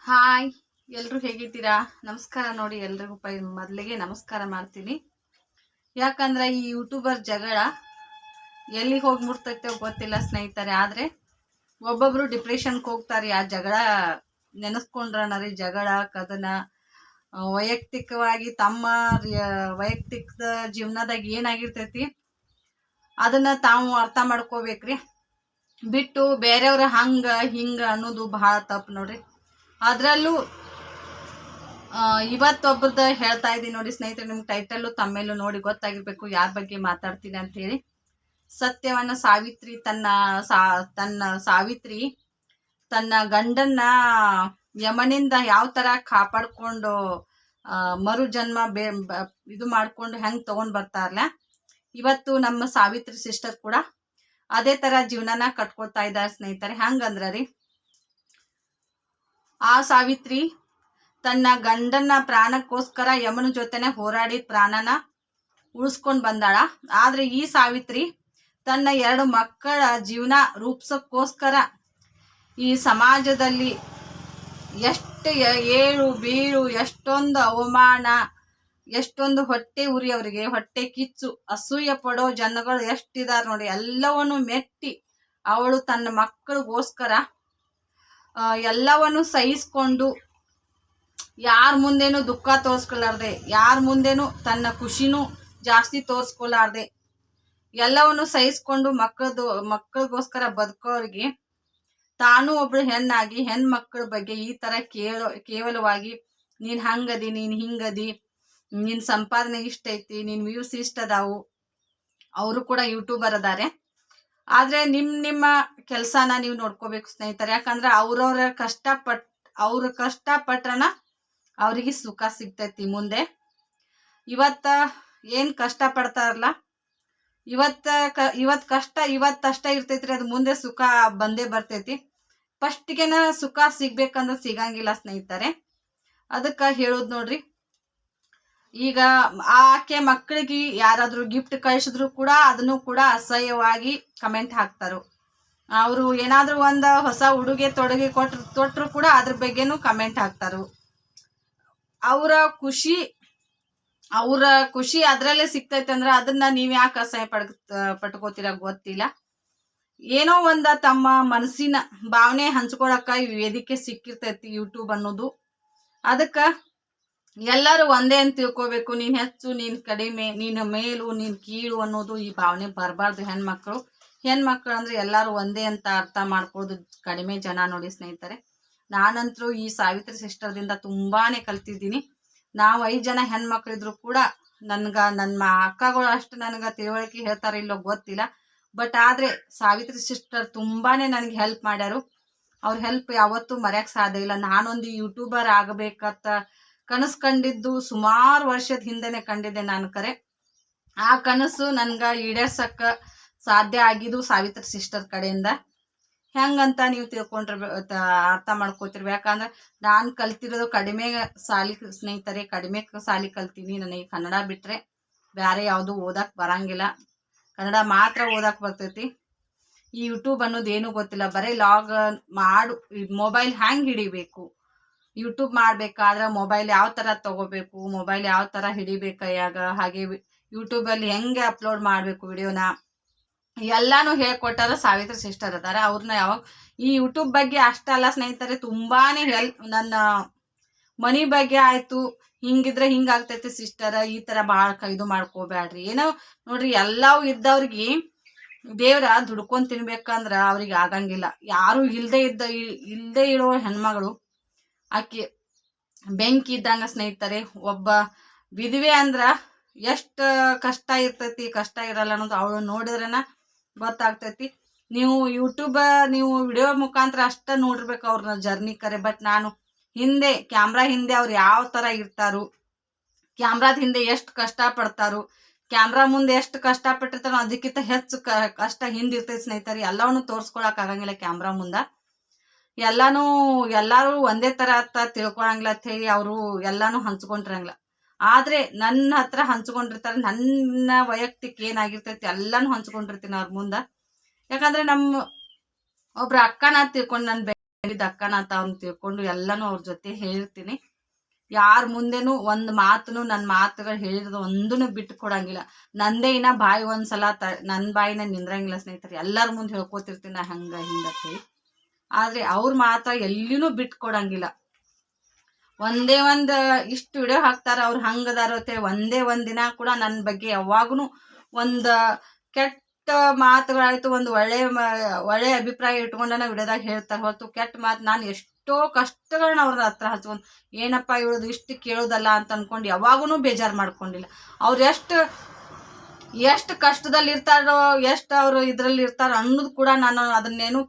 Hi, ಎಲ್ಲರೂ ಹೇಗಿದ್ದೀರಾ? ನಮಸ್ಕಾರ. ನೋಡಿ, ಎಲ್ರಿಗೂ ಮೊದಲಿಗೆ ನಮಸ್ಕಾರ ಮಾಡ್ತೀನಿ. ಯಾಕಂದ್ರೆ ಈ ಯೂಟ್ಯೂಬರ್ ಜಗಳ ಎಲ್ಲಿಗೆ ಹೋಗಿ ಮುಟ್ತೈತೆ ಗೊತ್ತಿಲ್ಲ ಸ್ನೇಹಿತರೆ. ಆದರೆ ಒಬ್ಬೊಬ್ರು ಡಿಪ್ರೆಷನ್ಗೆ ಹೋಗ್ತಾರೆ ಆ ಜಗಳ ನೆನೆಸ್ಕೊಂಡ್ರನರಿ. ಜಗಳ ಕದನ ವೈಯಕ್ತಿಕವಾಗಿ ತಮ್ಮ ವೈಯಕ್ತಿಕ ಜೀವನದಾಗ ಏನಾಗಿರ್ತೈತಿ ಅದನ್ನ ತಾವು ಅರ್ಥ ಮಾಡ್ಕೋಬೇಕ್ರಿ. ಬಿಟ್ಟು ಬೇರೆಯವ್ರ ಹಂಗ ಹಿಂಗ ಅನ್ನೋದು ಭಾಳ ತಪ್ಪು ನೋಡ್ರಿ. ಅದರಲ್ಲೂ ಇವತ್ತೊಬ್ಬರದ ಹೇಳ್ತಾ ಇದ್ದೀನಿ ನೋಡಿ ಸ್ನೇಹಿತರೆ. ನಿಮ್ಗೆ ಟೈಟಲ್ಲು ತಮ್ಮೇಲೂ ನೋಡಿ ಗೊತ್ತಾಗಿರ್ಬೇಕು ಯಾರ ಬಗ್ಗೆ ಮಾತಾಡ್ತೀನಿ ಅಂಥೇಳಿ. ಸತ್ಯವನ್ನ ಸಾವಿತ್ರಿ ತನ್ನ ಗಂಡನ್ನ ಯಮನಿಂದ ಯಾವ ಥರ ಕಾಪಾಡ್ಕೊಂಡು ಮರು ಜನ್ಮ ಇದು ಮಾಡ್ಕೊಂಡು ಹೆಂಗೆ ತೊಗೊಂಡು ಬರ್ತಾರಲ್ಲ, ಇವತ್ತು ನಮ್ಮ ಸಾವಿತ್ರಿ ಸಿಸ್ಟರ್ ಕೂಡ ಅದೇ ಥರ ಜೀವನನ ಕಟ್ಕೊಳ್ತಾ ಇದ್ದಾರೆ ಸ್ನೇಹಿತರೆ. ಹಂಗಂದ್ರ ರೀ, ಆ ಸಾವಿತ್ರಿ ತನ್ನ ಗಂಡನ ಪ್ರಾಣಕ್ಕೋಸ್ಕರ ಯಮನ ಜೊತೆನೆ ಹೋರಾಡಿ ಪ್ರಾಣನ ಉಳಿಸ್ಕೊಂಡು ಬಂದಾಳ. ಆದರೆ ಈ ಸಾವಿತ್ರಿ ತನ್ನ 2 ಮಕ್ಕಳ ಜೀವನ ರೂಪಿಸೋಕ್ಕೋಸ್ಕರ ಈ ಸಮಾಜದಲ್ಲಿ ಎಷ್ಟು ಏಳು ಬೀಳು, ಎಷ್ಟೊಂದು ಅವಮಾನ, ಎಷ್ಟೊಂದು ಹೊಟ್ಟೆ ಉರಿಯವರಿಗೆ ಹೊಟ್ಟೆ ಕಿಚ್ಚು ಅಸೂಯೆ ಪಡೋ ಜನಗಳು ಎಷ್ಟಿದ್ದಾರೆ ನೋಡಿ. ಎಲ್ಲವನ್ನು ಮೆಟ್ಟಿ ಅವಳು ತನ್ನ ಮಕ್ಕಳಿಗೋಸ್ಕರ ಎಲ್ಲವನ್ನು ಸಹಿಸ್ಕೊಂಡು ಯಾರ ಮುಂದೇನು ದುಃಖ ತೋರಿಸ್ಕೊಲಾರ್ದೆ, ಯಾರ ಮುಂದೇನು ತನ್ನ ಖುಷಿನೂ ಜಾಸ್ತಿ ತೋರಿಸ್ಕೊಲಾರ್ದೆ ಎಲ್ಲವನ್ನು ಸಹಿಸ್ಕೊಂಡು ಮಕ್ಕಳಿಗೋಸ್ಕರ ಬದುಕೋರಿಗೆ ತಾನು ಒಬ್ಳು ಹೆಣ್ಣಾಗಿ ಹೆಣ್ಮಕ್ಳ ಬಗ್ಗೆ ಈ ಥರ ಕೇವಲವಾಗಿ ನೀನು ಹಂಗದಿ, ನೀನು ಹಿಂಗದಿ, ನಿನ್ನ ಸಂಪಾದನೆ ಇಷ್ಟ ಐತಿ, ನಿನ್ನ ವ್ಯೂಸ್ ಇಷ್ಟ ಅದಾವು. ಅವರು ಕೂಡ ಯೂಟ್ಯೂಬರ್ ಅದಾರೆ. ಆದರೆ ನಿಮ್ಮ ಕೆಲಸನ ನೀವು ನೋಡ್ಕೋಬೇಕು ಸ್ನೇಹಿತರೆ. ಯಾಕಂದ್ರೆ ಅವ್ರ ಕಷ್ಟಪಟ್ರನ ಅವ್ರಿಗೆ ಸುಖ ಸಿಗ್ತೈತಿ ಮುಂದೆ. ಏನು ಕಷ್ಟಪಡ್ತಾರಲ್ಲ, ಇವತ್ತು ಕಷ್ಟ ಇವತ್ತಷ್ಟ ಇರ್ತೈತ್ರಿ, ಅದು ಮುಂದೆ ಸುಖ ಬಂದೇ ಬರ್ತೈತಿ. ಫಸ್ಟಿಗೆನ ಸುಖ ಸಿಗ್ಬೇಕಂದ್ರೆ ಸಿಗಂಗಿಲ್ಲ ಸ್ನೇಹಿತರೆ. ಅದಕ್ಕೆ ಹೇಳೋದು ನೋಡ್ರಿ. ಈಗ ಆಕೆ ಮಕ್ಕಳಿಗೆ ಯಾರಾದರೂ ಗಿಫ್ಟ್ ಕಳಿಸಿದ್ರು ಕೂಡ ಅದನ್ನು ಕೂಡ ಅಸಹ್ಯವಾಗಿ ಕಮೆಂಟ್ ಹಾಕ್ತಾರು. ಅವರು ಏನಾದರೂ ಒಂದು ಹೊಸ ಉಡುಗೆ ತೊಡುಗೆ ತೊಟ್ಟರು ಕೂಡ ಅದ್ರ ಬಗ್ಗೆನೂ ಕಮೆಂಟ್ ಹಾಕ್ತಾರು. ಅವರ ಖುಷಿ ಅದರಲ್ಲೇ ಸಿಗ್ತೈತೆ ಅಂದ್ರೆ ಅದನ್ನ ನೀವು ಯಾಕೆ ಅಸಹ್ಯ ಪಟ್ಕೋತೀರ ಗೊತ್ತಿಲ್ಲ. ಏನೋ ಒಂದು ತಮ್ಮ ಮನಸ್ಸಿನ ಭಾವನೆ ಹಂಚ್ಕೊಳಕ ವೇದಿಕೆ ಸಿಕ್ಕಿರ್ತೈತಿ ಯೂಟ್ಯೂಬ್ ಅನ್ನೋದು. ಅದಕ್ಕೆ ಎಲ್ಲರೂ ಒಂದೇ ಅಂತ ತಿಳ್ಕೊಬೇಕು. ನೀನು ಹೆಚ್ಚು, ನೀನು ಕಡಿಮೆ, ನೀನು ಮೇಲು, ನೀನು ಕೀಳು ಅನ್ನೋದು ಈ ಭಾವನೆ ಬರಬಾರ್ದು. ಹೆಣ್ಮಕ್ಳು ಅಂದರೆ ಎಲ್ಲರೂ ಒಂದೇ ಅಂತ ಅರ್ಥ ಮಾಡ್ಕೊಳ್ಳೋದು ಕಡಿಮೆ ಜನ ನೋಡಿ ಸ್ನೇಹಿತರೆ. ನಾನಂತರೂ ಈ ಸಾವಿತ್ರಿ ಸಿಸ್ಟರ್ದಿಂದ ತುಂಬಾ ಕಲ್ತಿದ್ದೀನಿ. ನಾವು 5 ಜನ ಹೆಣ್ಮಕ್ಳಿದ್ರು ಕೂಡ ನನ್ನ ಅಕ್ಕಗಳು ಅಷ್ಟು ನನಗೆ ತಿಳುವಳಿಕೆ ಹೇಳ್ತಾರೆ ಇಲ್ಲೋ ಗೊತ್ತಿಲ್ಲ. ಬಟ್ ಆದರೆ ಸಾವಿತ್ರಿ ಸಿಸ್ಟರ್ ತುಂಬಾ ನನಗೆ ಹೆಲ್ಪ್ ಮಾಡ್ಯಾರು. ಅವ್ರ ಹೆಲ್ಪ್ ಯಾವತ್ತೂ ಮರೆಯೋಕ್ಕೆ ಸಾಧ್ಯ ಇಲ್ಲ. ನಾನೊಂದು ಯೂಟ್ಯೂಬರ್ ಆಗಬೇಕಂತ ಕನಸು ಕಂಡಿದ್ದು ಸುಮಾರು ವರ್ಷದ ಹಿಂದೆನೆ ಕಂಡಿದ್ದೆ ನಾನು. ಆ ಕನಸು ನನ್ಗೆ ಈಡೇರ್ಸಕ್ಕೆ ಸಾಧ್ಯ ಆಗಿದ್ದು ಸಾವಿತ್ರಿ ಸಿಸ್ಟರ್ ಕಡೆಯಿಂದ. ಹೆಂಗಂತ ನೀವು ಅರ್ಥ ಮಾಡ್ಕೋತಿರ್ಬೇಕು. ಯಾಕಂದ್ರೆ ನಾನು ಕಲ್ತಿರೋದು ಕಡಿಮೆ ಸಾಲಿ ಸ್ನೇಹಿತರೆ, ಕಡಿಮೆ ಸಾಲಿ ಕಲ್ತೀನಿ. ನನಗೆ ಕನ್ನಡ ಬಿಟ್ಟರೆ ಬೇರೆ ಯಾವುದು ಓದಕ್ಕೆ ಬರಂಗಿಲ್ಲ. ಕನ್ನಡ ಮಾತ್ರ ಓದಕ್ಕೆ ಬರ್ತೈತಿ. ಈ ಯೂಟ್ಯೂಬ್ ಅನ್ನೋದು ಏನೂ ಗೊತ್ತಿಲ್ಲ. ಬರೀ ಲಾಗ್ ಮಾಡು, ಮೊಬೈಲ್ ಹ್ಯಾಂಗೆ ಹಿಡಿಬೇಕು, ಯೂಟ್ಯೂಬ್ ಮಾಡಬೇಕಾದ್ರೆ ಮೊಬೈಲ್ ಯಾವ ಥರ ತೊಗೋಬೇಕು, ಮೊಬೈಲ್ ಯಾವ ಥರ ಹಿಡಿಬೇಕು ಕೈಯಾಗ, ಹಾಗೆ ಯೂಟ್ಯೂಬಲ್ಲಿ ಹೆಂಗೆ ಅಪ್ಲೋಡ್ ಮಾಡಬೇಕು ವಿಡಿಯೋನ, ಎಲ್ಲನೂ ಹೇಳ್ಕೊಟ್ಟಾರ ಸಾವಿತ್ರಿ ಸಿಸ್ಟರ್ ಅದಾರ. ಅವ್ರನ್ನ ಈ ಯೂಟ್ಯೂಬ್ ಬಗ್ಗೆ ಅಷ್ಟಲ್ಲ ಸ್ನೇಹಿತರೆ, ತುಂಬಾ ನನ್ನ ಮನಿ ಬಗ್ಗೆ ಆಯಿತು, ಹಿಂಗಿದ್ರೆ ಹಿಂಗಾಗ್ತೈತಿ ಸಿಸ್ಟರ್, ಈ ಥರ ಭಾಳ ಇದು ಮಾಡ್ಕೋಬೇಡ್ರಿ. ಏನೋ ನೋಡ್ರಿ, ಎಲ್ಲವೂ ಇದ್ದವ್ರಿಗೆ ದೇವ್ರ ದುಡ್ಕೊಂಡು ತಿನ್ಬೇಕಂದ್ರೆ ಅವ್ರಿಗೆ ಆಗಂಗಿಲ್ಲ. ಯಾರು ಇಲ್ಲದೆ ಇರೋ ಹೆಣ್ಮಗಳು ಆಕೆ ಬೆಂಕಿ ಇದ್ದಂಗೆ ಸ್ನೇಹಿತರೆ. ಒಬ್ಬ ವಿಧವೆ ಅಂದ್ರೆ ಎಷ್ಟು ಕಷ್ಟ ಇರ್ತೈತಿ, ಕಷ್ಟ ಇರಲ್ಲ ಅನ್ನೋದು ಅವಳು ನೋಡಿದ್ರನ ಗೊತ್ತಾಗ್ತೈತಿ. ನೀವು ವಿಡಿಯೋ ಮುಖಾಂತರ ಅಷ್ಟ ನೋಡಿರ್ಬೇಕು ಅವ್ರನ್ನ ಜರ್ನಿ ಬಟ್ ನಾನು ಕ್ಯಾಮ್ರಾ ಹಿಂದೆ ಅವ್ರು ಯಾವ ಥರ ಇರ್ತಾರು, ಕ್ಯಾಮ್ರಾದ ಹಿಂದೆ ಎಷ್ಟು ಕಷ್ಟಪಡ್ತಾರು, ಕ್ಯಾಮ್ರಾ ಮುಂದೆ ಎಷ್ಟು ಕಷ್ಟಪಟ್ಟಿರ್ತಾರೋ ಅದಕ್ಕಿಂತ ಹೆಚ್ಚು ಕಷ್ಟ ಹಿಂದಿರ್ತೈತಿ ಸ್ನೇಹಿತರೆ. ಎಲ್ಲವನ್ನು ತೋರಿಸ್ಕೊಳಕ್ಕಾಗಂಗಿಲ್ಲ ಕ್ಯಾಮ್ರಾ ಮುಂದೆ. ಎಲ್ಲರೂ ಒಂದೇ ಥರ ಅಂತ ತಿಳ್ಕೊಳಂಗಿಲ್ಲ ಅಂತ ಹೇಳಿ ಅವರು ಎಲ್ಲನೂ ಹಂಚ್ಕೊಂಡಿರಂಗಿಲ್ಲ. ಆದರೆ ನನ್ನ ಹತ್ರ ಹಂಚ್ಕೊಂಡಿರ್ತಾರೆ. ನನ್ನ ವೈಯಕ್ತಿಕ ಏನಾಗಿರ್ತೈತಿ ಎಲ್ಲನೂ ಹಂಚ್ಕೊಂಡಿರ್ತೀನಿ ಅವ್ರ ಮುಂದೆ. ಯಾಕಂದರೆ ನಮ್ಮ ಒಬ್ರು ಅಕ್ಕನ ತಿಳ್ಕೊಂಡು ನನ್ನ ಹೇಳಿದ ಅಕ್ಕನ ಅಂತ ಅವ್ನು ತಿಳ್ಕೊಂಡು ಎಲ್ಲಾನು ಅವ್ರ ಜೊತೆ ಹೇಳಿರ್ತೀನಿ. ಯಾರ ಮುಂದೆನೂ ಒಂದು ಮಾತನ್ನು ನನ್ನ ಮಾತುಗಳು ಹೇಳಿರೋದು ಒಂದೂ ಬಿಟ್ಟು ಕೊಡಂಗಿಲ್ಲ. ನಂದೇ ಇನ್ನ ಬಾಯಿ ಒಂದ್ಸಲ ನನ್ನ ಬಾಯಿನ ನಿಂದ್ರಂಗಿಲ್ಲ ಸ್ನೇಹಿತರೆ. ಎಲ್ಲರ ಮುಂದೆ ಹೇಳ್ಕೊತಿರ್ತೀನಿ ನಾ ಹಂಗ ಹಿಂಗತ್ತೇಳಿ. ಆದರೆ ಅವ್ರ ಮಾತ್ರ ಎಲ್ಲಿನೂ ಬಿಟ್ಟು ಕೊಡಂಗಿಲ್ಲ. ಒಂದೇ ಒಂದು ಇಷ್ಟು ವಿಡಿಯೋ ಹಾಕ್ತಾರ ಅವ್ರು ಹಂಗದಾರ ಒಂದೇ ಒಂದು ದಿನ ಕೂಡ ನನ್ನ ಬಗ್ಗೆ ಯಾವಾಗೂ ಒಂದು ಕೆಟ್ಟ ಮಾತುಗಳಾಯ್ತು, ಒಂದು ಒಳ್ಳೆ ಅಭಿಪ್ರಾಯ ಇಟ್ಕೊಂಡನ ವಿಡಿಯೋದಾಗ ಹೇಳ್ತಾರೆ ಹೊರತು ಕೆಟ್ಟ ಮಾತು ನಾನು ಎಷ್ಟೋ ಕಷ್ಟಗಳನ್ನ ಅವ್ರ ಹತ್ರ ಹಚ್ಕೊಂಡು ಏನಪ್ಪ ಇವಳದು ಇಷ್ಟು ಕೇಳೋದಲ್ಲ ಅಂತ ಅನ್ಕೊಂಡು ಯಾವಾಗೂ ಬೇಜಾರು ಮಾಡ್ಕೊಂಡಿಲ್ಲ. ಅವ್ರು ಎಷ್ಟು ಕಷ್ಟದಲ್ಲಿ ಇರ್ತಾರೋ, ಎಷ್ಟು ಅವರು ಇದರಲ್ಲಿ ಇರ್ತಾರೋ ಅನ್ನೋದು ಕೂಡ ನಾನು ಅದನ್ನೇನು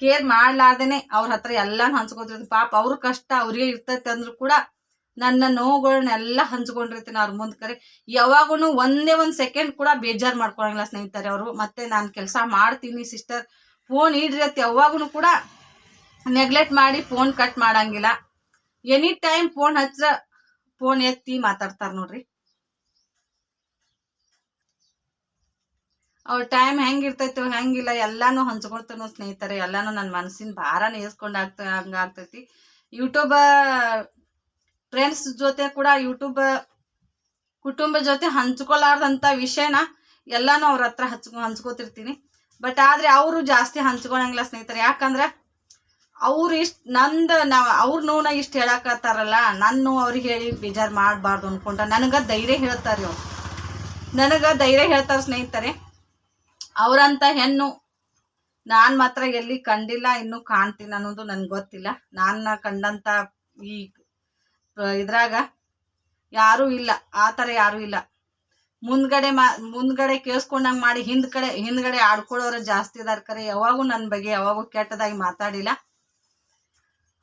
ಕೇರ್ ಮಾಡ್ಲಾರ್ದೇನೆ ಅವ್ರ ಹತ್ರ ಎಲ್ಲಾನು ಹಂಚ್ಕೊತಿರ್ತೀನಿ. ಪಾಪ ಅವ್ರ ಕಷ್ಟ ಅವ್ರಿಗೆ ಇರ್ತೈತೆ ಅಂದ್ರೂ ಕೂಡ ನನ್ನ ನೋವುಗಳನ್ನೆಲ್ಲ ಹಂಚ್ಕೊಂಡಿರ್ತೀನಿ ಅವ್ರ ಮುಂದೆ. ಕರೆ ಯಾವಾಗೂ ಒಂದೇ ಒಂದು ಸೆಕೆಂಡ್ ಕೂಡ ಬೇಜಾರು ಮಾಡ್ಕೊಳಂಗಿಲ್ಲ ಸ್ನೇಹಿತರೆ ಅವರು. ಮತ್ತೆ ನಾನು ಕೆಲಸ ಮಾಡ್ತೀನಿ ಸಿಸ್ಟರ್ ಫೋನ್ ಇಡ್ರಿ ಅಂತ ಯಾವಾಗೂ ಕೂಡ ನೆಗ್ಲೆಕ್ಟ್ ಮಾಡಿ ಫೋನ್ ಕಟ್ ಮಾಡಂಗಿಲ್ಲ. ಎನಿ ಟೈಮ್ ಫೋನ್ ಹಚ್ಚಿರ ಫೋನ್ ಎತ್ತಿ ಮಾತಾಡ್ತಾರೆ ನೋಡ್ರಿ. ಅವ್ರ ಟೈಮ್ ಹೆಂಗಿರ್ತೈತೆ ಹೆಂಗಿಲ್ಲ ಎಲ್ಲಾನು ಹಂಚ್ಕೊಳ್ತಾನೋ ಸ್ನೇಹಿತರೆ. ಎಲ್ಲಾನು ನನ್ನ ಮನಸ್ಸಿನ ಭಾರನ ಏರ್ಸ್ಕೊಂಡು ಹಂಗಾಗ್ತೈತಿ. ಯೂಟ್ಯೂಬ್ ಫ್ರೆಂಡ್ಸ್ ಜೊತೆ ಕೂಡ ಯೂಟ್ಯೂಬ್ ಕುಟುಂಬ ಜೊತೆ ಹಂಚ್ಕೊಲಾರ್ದಂಥ ವಿಷಯನ ಎಲ್ಲಾನು ಅವ್ರ ಹತ್ರ ಹಂಚ್ಕೋತಿರ್ತೀನಿ. ಬಟ್ ಆದರೆ ಅವರು ಜಾಸ್ತಿ ಹಂಚ್ಕೊಳಂಗಿಲ್ಲ ಸ್ನೇಹಿತರೆ. ಯಾಕಂದ್ರೆ ಅವ್ರು ಅವ್ರ ನೋವನ್ನ ಇಷ್ಟು ಹೇಳಕತ್ತಾರಲ್ಲ, ನನ್ನ ಅವ್ರಿಗೆ ಹೇಳಿ ಬೇಜಾರು ಮಾಡಬಾರ್ದು ಅನ್ಕೊಂಡ್ರೆ ನನಗೆ ಧೈರ್ಯ ಹೇಳ್ತಾರೆ. ಧೈರ್ಯ ಹೇಳ್ತಾರೆ ಸ್ನೇಹಿತರೆ. ಅವರಂತ ಹೆಣ್ಣು ನಾನು ಮಾತ್ರ ಎಲ್ಲಿ ಕಂಡಿಲ್ಲ, ಇನ್ನೂ ಕಾಣ್ತೀನಿ ಅನ್ನೋದು ನನಗೆ ಗೊತ್ತಿಲ್ಲ. ನಾನು ಕಂಡಂಥ ಈ ಇದ್ರಾಗ ಯಾರೂ ಇಲ್ಲ, ಆ ಥರ ಯಾರೂ ಇಲ್ಲ. ಮುಂದ್ಗಡೆ ಕೇಳಿಸ್ಕೊಂಡಂಗೆ ಮಾಡಿ ಹಿಂದ್ಗಡೆ ಆಡ್ಕೊಳ್ಳೋರು ಜಾಸ್ತಿ ಇದಾರೆ. ಕರೆ ಯಾವಾಗೂ ನನ್ನ ಬಗ್ಗೆ ಯಾವಾಗೂ ಕೆಟ್ಟದಾಗಿ ಮಾತಾಡಿಲ್ಲ.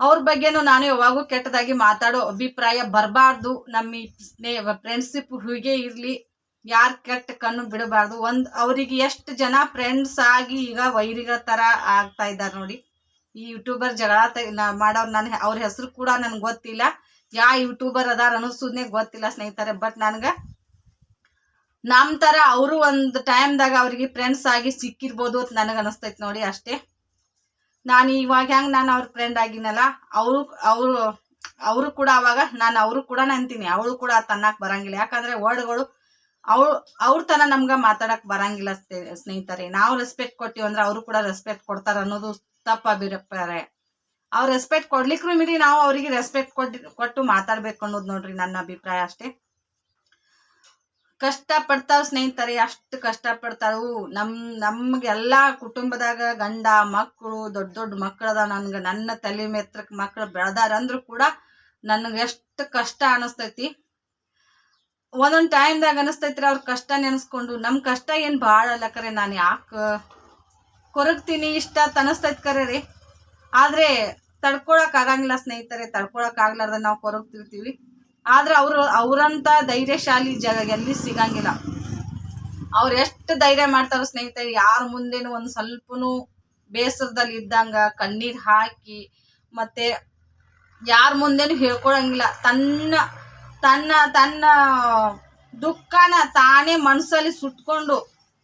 ಅವ್ರ ಬಗ್ಗೆನೂ ನಾನು ಯಾವಾಗೂ ಕೆಟ್ಟದಾಗಿ ಮಾತಾಡೋ ಅಭಿಪ್ರಾಯ ಬರಬಾರ್ದು. ನಮ್ಮ ಫ್ರೆಂಡ್ಶಿಪ್ ಹೀಗೆ ಇರಲಿ, ಯಾರು ಕೆಟ್ಟ ಕಣ್ಣು ಬಿಡಬಾರ್ದು. ಅವರಿಗೆ ಎಷ್ಟು ಜನ ಫ್ರೆಂಡ್ಸ್ ಆಗಿ ಈಗ ವೈರಿಗಳ ಥರ ಆಗ್ತಾ ಇದ್ದಾರೆ ನೋಡಿ. ಈ ಯೂಟ್ಯೂಬರ್ ಜಗಳ ಮಾಡೋರು ಅವ್ರ ಹೆಸರು ಕೂಡ ನನಗೆ ಗೊತ್ತಿಲ್ಲ, ಯಾವ ಯೂಟ್ಯೂಬರ್ ಅದಾರ ಅನ್ನಿಸೋದನ್ನೇ ಗೊತ್ತಿಲ್ಲ ಸ್ನೇಹಿತರೆ. ಬಟ್ ನನಗೆ ನಮ್ಮ ಥರ ಅವರು ಒಂದು ಟೈಮ್ದಾಗ ಅವ್ರಿಗೆ ಫ್ರೆಂಡ್ಸ್ ಆಗಿ ಸಿಕ್ಕಿರ್ಬೋದು ಅಂತ ನನಗೆ ಅನಿಸ್ತೈತೆ ನೋಡಿ ಅಷ್ಟೇ. ನಾನು ಇವಾಗ ಹೆಂಗೆ ನಾನು ಅವ್ರ ಫ್ರೆಂಡ್ ಆಗಿನಲ್ಲ, ಅವರು ಕೂಡ ಅವಾಗ ನಾನು ಅವರು ಕೂಡ ಅಂತೀನಿ, ಅವಳು ಕೂಡ ತನ್ನಕ್ಕೆ ಬರಂಗಿಲ್ಲ. ಯಾಕಂದರೆ ವರ್ಡ್ಗಳು ಅವ್ರ ತನ ನಮ್ಗೆ ಮಾತಾಡಕ್ಕೆ ಬರಂಗಿಲ್ಲ ಸ್ನೇಹಿತರೆ. ನಾವು ರೆಸ್ಪೆಕ್ಟ್ ಕೊಟ್ಟಿವಿ ಅಂದ್ರೆ ಅವರು ಕೂಡ ರೆಸ್ಪೆಕ್ಟ್ ಕೊಡ್ತಾರೆ ಅನ್ನೋದು ತಪ್ಪ ಅಭಿಪ್ರಾಯ. ಅವ್ರು ರೆಸ್ಪೆಕ್ಟ್ ಕೊಡ್ಲಿಕ್ಕೂ ಮೀರಿ ನಾವು ಅವರಿಗೆ ರೆಸ್ಪೆಕ್ಟ್ ಕೊಟ್ಟು ಮಾತಾಡ್ಬೇಕು ಅನ್ನೋದು ನೋಡ್ರಿ ನನ್ನ ಅಭಿಪ್ರಾಯ ಅಷ್ಟೇ. ಕಷ್ಟಪಡ್ತಾವ್ ಸ್ನೇಹಿತರೆ, ಅಷ್ಟು ಕಷ್ಟಪಡ್ತಾವು. ನಮ್ಗೆಲ್ಲ ಕುಟುಂಬದಾಗ ಗಂಡ ಮಕ್ಕಳು ದೊಡ್ಡ ಮಕ್ಕಳದ. ನನ್ನ ತಲೆ ಮೇತ್ರಕ್ಕೆ ಮಕ್ಕಳು ಬೆಳೆದಾರ ಅಂದ್ರೂ ಕೂಡ ನನಗೆ ಎಷ್ಟು ಕಷ್ಟ ಅನಿಸ್ತೈತಿ. ಒಂದೊಂದು ಟೈಮ್ದಾಗ ಅನಿಸ್ತೈತ್ರಿ ಅವ್ರ ಕಷ್ಟ ನೆನೆಸ್ಕೊಂಡು ನಮ್ಮ ಕಷ್ಟ ಏನು ಭಾಳ ಅಲ್ಲ. ಕರೆ ನಾನು ಯಾಕೆ ಕೊರಗ್ತೀನಿ ಇಷ್ಟ ಅನಿಸ್ತೈತಿ ಕರೆ ರೀ. ಆದರೆ ತಡ್ಕೊಳಕ್ಕಾಗಂಗಿಲ್ಲ ಸ್ನೇಹಿತರೆ. ತಡ್ಕೊಳಕ್ಕಾಗ್ಲಾರ್ದ ನಾವು ಕೊರಗ್ತಿರ್ತೀವಿ. ಆದ್ರೆ ಅವರಂತ ಧೈರ್ಯಶಾಲಿ ಎಲ್ಲಿ ಸಿಗಂಗಿಲ್ಲ. ಅವ್ರು ಎಷ್ಟು ಧೈರ್ಯ ಮಾಡ್ತಾರೋ ಸ್ನೇಹಿತರೆ. ಯಾರ ಮುಂದೇನು ಒಂದು ಸ್ವಲ್ಪನೂ ಬೇಸರದಲ್ಲಿ ಇದ್ದಂಗ ಕಣ್ಣೀರು ಹಾಕಿ ಮತ್ತೆ ಯಾರ ಮುಂದೇನು ಹೇಳ್ಕೊಳಂಗಿಲ್ಲ. ತನ್ನ ದುಃಖನ ತಾನೇ ಮನಸ್ಸಲ್ಲಿ ಸುಟ್ಕೊಂಡು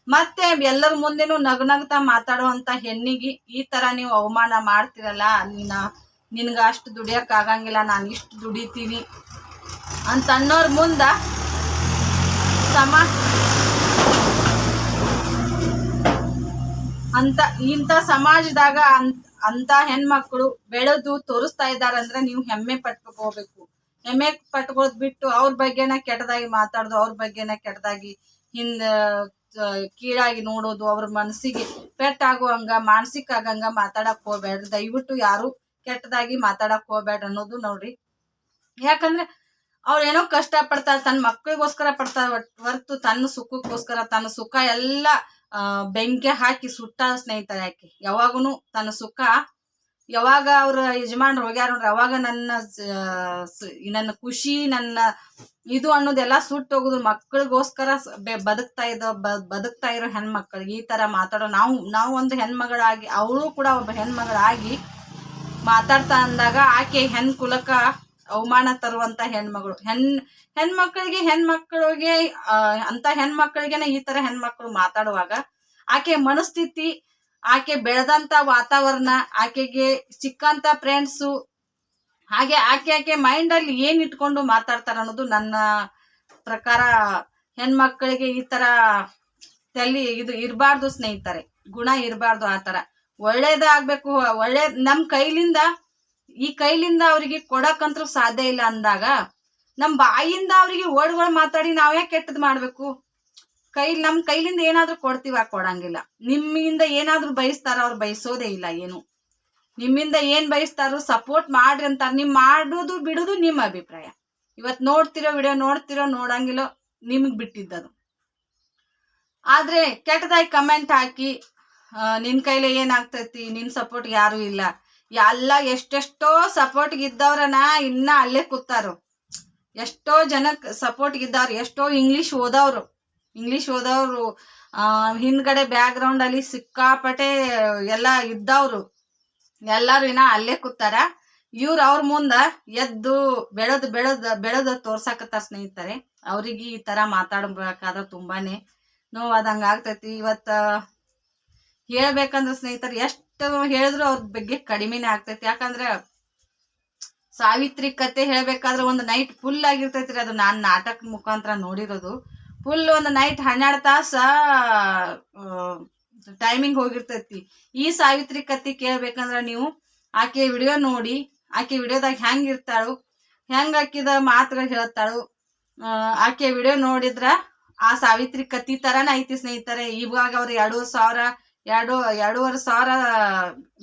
ಮತ್ತೆ ಎಲ್ಲರ ಮುಂದೆನೂ ನಗ್ನಗ್ತಾ ಮಾತಾಡುವಂಥ ಹೆಣ್ಣಿಗೆ ಈ ಥರ ನೀವು ಅವಮಾನ ಮಾಡ್ತಿರಲ್ಲ, ನಿನಗೆ ಅಷ್ಟು ದುಡಿಯೋಕ್ಕಾಗಂಗಿಲ್ಲ, ನಾನು ಇಷ್ಟು ದುಡಿತೀನಿ ಅಂತ ಅನ್ನೋರ್ ಮುಂದೆ ಇಂಥ ಸಮಾಜದಾಗ ಅಂತ ಹೆಣ್ಮಕ್ಳು ಬೆಳೆದು ತೋರಿಸ್ತಾ ಇದ್ದಾರಂದ್ರೆ ನೀವು ಹೆಮ್ಮೆ ಪಟ್ಕೋಬೇಕು. ಹೆಮ್ಮೆ ಪಟ್ಕೋದ್ ಬಿಟ್ಟು ಅವ್ರ ಬಗ್ಗೆನ ಕೆಟ್ಟದಾಗಿ ಮಾತಾಡೋದು, ಅವ್ರ ಬಗ್ಗೆನ ಕೆಟ್ಟದಾಗಿ ಕೀಳಾಗಿ ನೋಡೋದು, ಅವ್ರ ಮನಸ್ಸಿಗೆ ಪೆಟ್ಟಾಗುವಂಗ ಮಾನಸಿಕ ಆಗಂಗ ಮಾತಾಡಕ್ ಹೋಗ್ಬೇಡ್ರಿ. ದಯವಿಟ್ಟು ಯಾರು ಕೆಟ್ಟದಾಗಿ ಮಾತಾಡಕ್ ಹೋಗ್ಬೇಡ್ರಿ ಅನ್ನೋದು ನೋಡ್ರಿ. ಯಾಕಂದ್ರೆ ಅವ್ರು ಏನೋ ಕಷ್ಟ ಪಡ್ತಾರೆ, ತನ್ನ ಮಕ್ಕಳಿಗೋಸ್ಕರ ಪಡ್ತಾರೆ ಹೊರತು ತನ್ನ ಸುಖಕ್ಕೋಸ್ಕರ ತನ್ನ ಸುಖ ಎಲ್ಲ ಬೆಂಕಿ ಹಾಕಿ ಸುಟ್ಟ ಸ್ನೇಹಿತರೆ. ಯಾಕೆ ಯಾವಾಗೂ ತನ್ನ ಸುಖ ಯಾವಾಗ ಅವ್ರ ಯಜಮಾನ್ರು ಹೋಗ್ಯಾರ ನೋಡ್ರಿ ಅವಾಗ ನನ್ನ ಖುಷಿ ನನ್ನ ಇದು ಅನ್ನೋದೆಲ್ಲ ಸುಟ್ಟು ಹೋಗುದು. ಮಕ್ಕಳಿಗೋಸ್ಕರ ಬದುಕ್ತಾ ಇರೋ ಹೆಣ್ಮಕ್ಳಿಗೆ ಈ ತರ ಮಾತಾಡೋ ನಾವು ಒಂದು ಹೆಣ್ಮಗಳಾಗಿ ಅವಳು ಕೂಡ ಒಬ್ಬ ಹೆಣ್ಮಗಳಾಗಿ ಮಾತಾಡ್ತಾ ಅಂದಾಗ ಆಕೆ ಹೆಣ್ ಕುಲಕ ಅವಮಾನ ತರುವಂತ ಹೆಣ್ಮಗಳು. ಹೆಣ್ಮಕ್ಳಿಗೆ ಅಂತ ಹೆಣ್ಮಕ್ಳಿಗೆನೆ ಈ ತರ ಹೆಣ್ಮಕ್ಳು ಮಾತಾಡುವಾಗ ಆಕೆ ಮನಸ್ಥಿತಿ ಆಕೆ ಬೆಳೆದಂತ ವಾತಾವರಣ, ಆಕೆಗೆ ಸಿಕ್ಕಂತ ಫ್ರೆಂಡ್ಸು, ಹಾಗೆ ಆಕೆ ಮೈಂಡ್ ಅಲ್ಲಿ ಏನ್ ಇಟ್ಕೊಂಡು ಮಾತಾಡ್ತಾರ ಅನ್ನೋದು ನನ್ನ ಪ್ರಕಾರ. ಹೆಣ್ಮಕ್ಳಿಗೆ ಈ ತರ ಇದು ಇರಬಾರ್ದು ಸ್ನೇಹಿತರೆ, ಗುಣ ಇರಬಾರ್ದು. ಆ ತರ ಒಳ್ಳೇದಾಗ್ಬೇಕು. ನಮ್ ಕೈಲಿಂದ ಅವ್ರಿಗೆ ಕೊಡಕ್ಕಂತೂ ಸಾಧ್ಯ ಇಲ್ಲ ಅಂದಾಗ ನಮ್ ಬಾಯಿಂದ ಅವ್ರಿಗೆ ವರ್ಡ್ಗಳು ಮಾತಾಡಿ ನಾವೇ ಕೆಟ್ಟದ್ ಮಾಡ್ಬೇಕು. ನಮ್ ಕೈಲಿಂದ ಏನಾದ್ರೂ ಕೊಡ್ತೀವ, ಕೊಡಂಗಿಲ್ಲ. ನಿಮ್ಮಿಂದ ಏನಾದ್ರೂ ಬಯಸ್ತಾರ, ಅವ್ರು ಬಯಸೋದೇ ಇಲ್ಲ. ಏನು ನಿಮ್ಮಿಂದ ಏನ್ ಬಯಸ್ತಾರೋ ಸಪೋರ್ಟ್ ಮಾಡ್ರಿ ಅಂತಾರ. ನಿಮ್ ಮಾಡೋದು ಬಿಡುದು ನಿಮ್ಮ ಅಭಿಪ್ರಾಯ. ಇವತ್ ನೋಡ್ತಿರೋ ವಿಡಿಯೋ ನೋಡ್ತಿರೋ ನೋಡಂಗಿಲ್ಲೋ ನಿಮ್ಗ್ ಬಿಟ್ಟಿದ್ದದು. ಆದ್ರೆ ಕೆಟ್ಟದಾಗಿ ಕಮೆಂಟ್ ಹಾಕಿ ನಿನ್ ಕೈಲಿ ಏನಾಗ್ತೈತಿ, ನಿನ್ ಸಪೋರ್ಟ್ ಯಾರು ಇಲ್ಲ, ಎಲ್ಲ ಎಷ್ಟೆಷ್ಟೋ ಸಪೋರ್ಟ್ ಇದ್ದವ್ರನ ಇನ್ನ ಅಲ್ಲೇ ಕೂತಾರು. ಎಷ್ಟೋ ಜನಕ್ ಸಪೋರ್ಟ್ ಇದ್ದವ್ರು, ಎಷ್ಟೋ ಇಂಗ್ಲಿಷ್ ಓದವ್ರು ಹಿಂದ್ಗಡೆ ಬ್ಯಾಕ್ ಗ್ರೌಂಡ್ ಅಲ್ಲಿ ಸಿಕ್ಕಾಪಟ್ಟೆ ಎಲ್ಲ ಇದ್ದವ್ರು ಎಲ್ಲಾರು ಇನ್ನ ಅಲ್ಲೇ ಕೂತಾರ. ಇವ್ರು ಅವ್ರ ಮುಂದ ಎದ್ದು ಬೆಳೆದ ತೋರ್ಸಾಕತ್ತಾರ ಸ್ನೇಹಿತರೆ. ಅವ್ರಿಗೆ ಈ ತರ ಮಾತಾಡ್ಬೇಕಾದ್ರೆ ತುಂಬಾನೇ ನೋವಾದಂಗ ಆಗ್ತೈತಿ. ಇವತ್ತ ಹೇಳ್ಬೇಕಂದ್ರ ಸ್ನೇಹಿತರೆ, ಎಷ್ಟು ಹೇಳಿದ್ರು ಅವ್ರ ಬಗ್ಗೆ ಕಡಿಮೆನೆ ಆಗ್ತೈತಿ. ಯಾಕಂದ್ರೆ ಸಾವಿತ್ರಿ ಕತೆ ಹೇಳ್ಬೇಕಾದ್ರೆ ಒಂದು ನೈಟ್ ಫುಲ್ ಆಗಿರ್ತೈತ್ರಿ. ಅದು ನಾನ್ ನಾಟಕ ಮುಖಾಂತರ ನೋಡಿರೋದು. ಫುಲ್ ಒಂದು ನೈಟ್ 12 ತಾಸ ಟೈಮಿಂಗ್ ಹೋಗಿರ್ತೈತಿ. ಈ ಸಾವಿತ್ರಿ ಕತೆ ಕೇಳ್ಬೇಕಂದ್ರ ನೀವು ಆಕೆ ವಿಡಿಯೋ ನೋಡಿ, ಆಕೆ ವಿಡಿಯೋದಾಗ ಹೆಂಗ್ ಇರ್ತಾಳು, ಹೆಂಗ್ ಆಕಿದ ಮಾತುಗಳು ಹೇಳ್ತಾಳು, ಆಕೆ ವಿಡಿಯೋ ನೋಡಿದ್ರ ಆ ಸಾವಿತ್ರಿ ಕತಿ ತರನ ಐತಿ ಸ್ನೇಹಿತರೆ. ಇವಾಗ ಅವ್ರು 2,500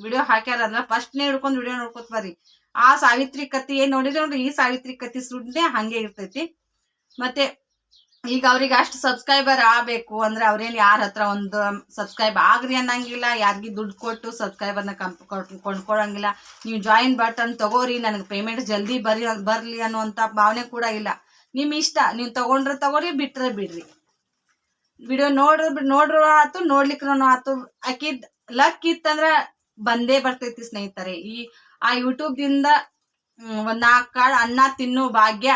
ವಿಡಿಯೋ ಹಾಕ್ಯಾರಂದ್ರ ಫಸ್ಟ್ನೇ ಹಿಡ್ಕೊಂಡ್ ವಿಡಿಯೋ ನೋಡ್ಕೊತ ಬರ್ರಿ. ಆ ಸಾವಿತ್ರಿ ಕತಿ ಏನ್ ನೋಡಿದ್ರೆ ನೋಡ್ರಿ, ಈ ಸಾವಿತ್ರಿ ಕತಿ ಸುಡ್ನೆ ಹಂಗೆ ಇರ್ತೈತಿ. ಮತ್ತೆ ಈಗ ಅವ್ರಿಗೆ ಅಷ್ಟು ಸಬ್ಸ್ಕ್ರೈಬರ್ ಆಗ್ಬೇಕು ಅಂದ್ರೆ ಅವ್ರೇನ್ ಯಾರ ಹತ್ರ ಒಂದು ಸಬ್ಸ್ಕ್ರೈಬ್ ಆಗ್ರಿ ಅನ್ನಂಗಿಲ್ಲ, ಯಾರಿಗಿ ದುಡ್ಡು ಕೊಟ್ಟು ಸಬ್ಸ್ಕ್ರೈಬರ್ನ ಕೊಂಡ್ಕೊಳಂಗಿಲ್ಲ. ನೀವು ಜಾಯಿನ್ ಬಟನ್ ತಗೋರಿ, ನನಗೆ ಪೇಮೆಂಟ್ ಜಲ್ದಿ ಬರ್ಲಿ ಅನ್ನುವಂತ ಭಾವನೆ ಕೂಡ ಇಲ್ಲ. ನಿಮ್ ಇಷ್ಟ, ನೀವು ತಗೊಂಡ್ರೆ ತಗೋರಿ, ಬಿಟ್ರೆ ಬಿಡ್ರಿ. ವಿಡಿಯೋ ನೋಡ್ರು ಆತು, ನೋಡ್ಲಿಕ್ರು ಆತು. ಆಕಿದ್ ಲಕ್ ಇತ್ತಂದ್ರ ಬಂದೇ ಬರ್ತೈತಿ ಸ್ನೇಹಿತರೆ. ಆ ಯೂಟ್ಯೂಬ್ ದಿಂದ ಒಂದ್ 4 ಕಾಳು ಅನ್ನ ತಿನ್ನೋ ಭಾಗ್ಯ